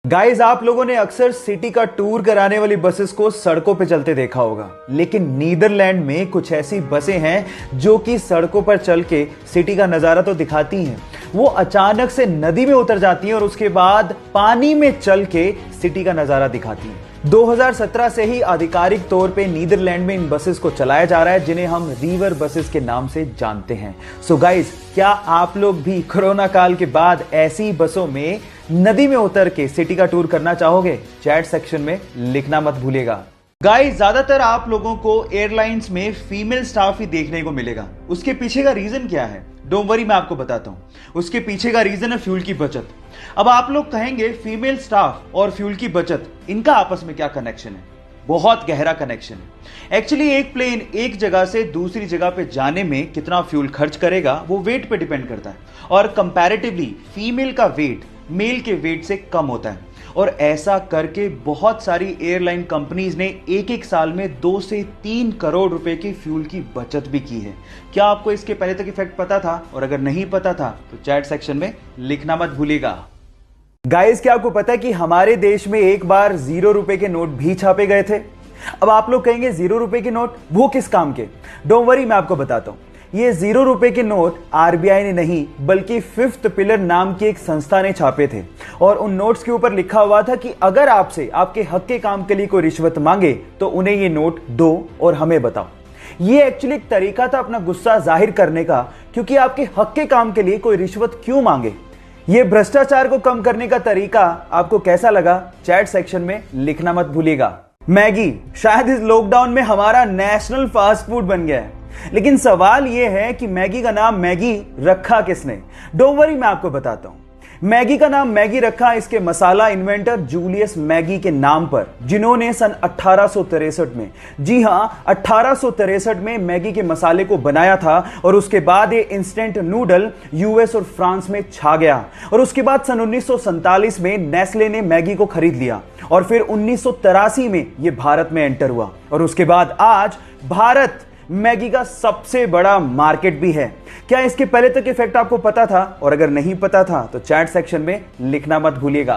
Guys, आप लोगों ने अक्सर सिटी का टूर कराने वाली बसेस को सड़कों पे चलते देखा होगा, लेकिन नीदरलैंड में कुछ ऐसी बसें हैं जो कि सड़कों पर चल के सिटी का नजारा तो दिखाती हैं। वो अचानक से नदी में उतर जाती हैं और उसके बाद पानी में चल के सिटी का नजारा दिखाती हैं। 2017 से ही आधिकारिक तौर पे नीदरलैंड में इन बसेस को चलाया जा रहा है, जिन्हें हम रिवर बसेस के नाम से जानते हैं। सो गाइस, क्या आप लोग भी कोरोना काल के बाद ऐसी बसों में नदी में उतर के सिटी का टूर करना चाहोगे? चैट सेक्शन में लिखना मत भूलिएगा। गाइस, ज्यादातर आप लोगों को एयरलाइंस में फीमेल स्टाफ ही देखने को मिलेगा। उसके पीछे का रीजन क्या है? डोंट वरी, मैं आपको बताता हूं। उसके पीछे का रीजन है फ्यूल की बचत। अब आप लोग कहेंगे फीमेल स्टाफ और फ्यूल की बचत, इनका आपस में क्या कनेक्शन है? बहुत गहरा कनेक्शन है। एक्चुअली एक प्लेन एक जगह से दूसरी जगह पे जाने में कितना फ्यूल खर्च करेगा वो वेट पे डिपेंड करता है, और कंपैरेटिवली फीमेल का वेट मेल के वेट से कम होता है। और ऐसा करके बहुत सारी एयरलाइन कंपनीज ने एक एक साल में 2 से 3 करोड़ रुपए की फ्यूल की बचत भी की है। क्या आपको इसके पहले तक इफेक्ट पता था? और अगर नहीं पता था तो चैट सेक्शन में लिखना मत भूलिएगा। गाइस, क्या आपको पता है कि हमारे देश में एक बार 0 रुपए के नोट भी छापे गए थे? अब आप लोग कहेंगे 0 रुपए के नोट वो किस काम के? डोंट वरी, मैं आपको बताता हूं। ये 0 रुपए के नोट आरबीआई ने नहीं बल्कि फिफ्थ पिलर नाम की एक संस्था ने छापे थे, और उन नोट्स के ऊपर लिखा हुआ था कि अगर आपसे आपके हक के काम के लिए कोई रिश्वत मांगे तो उन्हें ये नोट दो और हमें बताओ। ये एक्चुअली एक तरीका था अपना गुस्सा जाहिर करने का, क्योंकि आपके हक के काम के लिए कोई रिश्वत क्यों मांगे। ये भ्रष्टाचार को कम करने का तरीका आपको कैसा लगा? चैट सेक्शन में लिखना मत भूलिएगा। मैगी शायद इस लॉकडाउन में हमारा नेशनल फास्ट फूड बन गया है, लेकिन सवाल यह है कि मैगी का नाम मैगी रखा किसने? डोंट वरी, मैं आपको बताता हूं। मैगी का नाम मैगी रखा इसके मसाला इन्वेंटर जूलियस मैगी के नाम पर, जिन्होंने सन 1863 में, जी हां 1863 में मैगी के मसाले को बनाया था। और उसके बाद ये इंस्टेंट नूडल यूएस और फ्रांस में छा गया। और उसके बाद सन 1947 में नेस्ले ने मैगी को खरीद लिया, और फिर 1983 में ये भारत में एंटर हुआ। और उसके बाद आज भारत मैगी का सबसे बड़ा मार्केट भी है। क्या इसके पहले तक इफेक्ट आपको पता था? और अगर नहीं पता था तो चैट सेक्शन में लिखना मत भूलिएगा।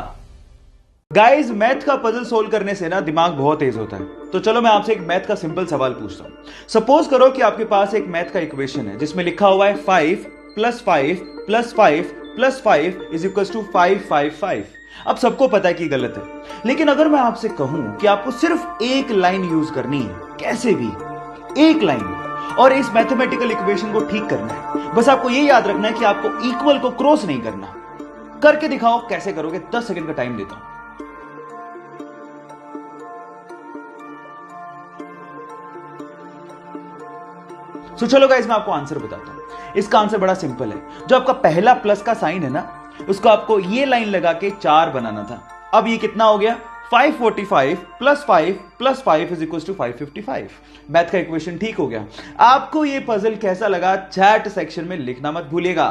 गाइस, मैथ का पजल सोल्व करने से ना दिमाग बहुत तेज होता है। तो चलो मैं आपसे एक मैथ का सिंपल सवाल पूछता हूं। सपोज करो कि आपके पास एक मैथ का इक्वेशन है जिसमें लिखा हुआ है 5 + 5 + 5 + 5 = 555। अब सबको पता है कि गलत है, लेकिन अगर मैं आपसे कहूं कि आपको सिर्फ एक लाइन यूज करनी है, कैसे भी एक लाइन, और इस मैथमेटिकल इक्वेशन को ठीक करना है, बस आपको ये याद रखना है कि आपको इक्वल को क्रॉस नहीं करना। करके दिखाओ, कैसे करोगे? 10 सेकंड का टाइम देता हूं। तो चलो गाइस, मैं आपको आंसर बताता हूं। इसका आंसर बड़ा सिंपल है। जो आपका पहला प्लस का साइन है ना, उसको आपको ये लाइन लगा के 4 बनाना था। अब ये कितना हो गया? 545 + 5 + 5 = 555। मैथ का इक्वेशन ठीक हो गया। आपको ये पजल कैसा लगा? चैट सेक्शन में लिखना मत भूलिएगा।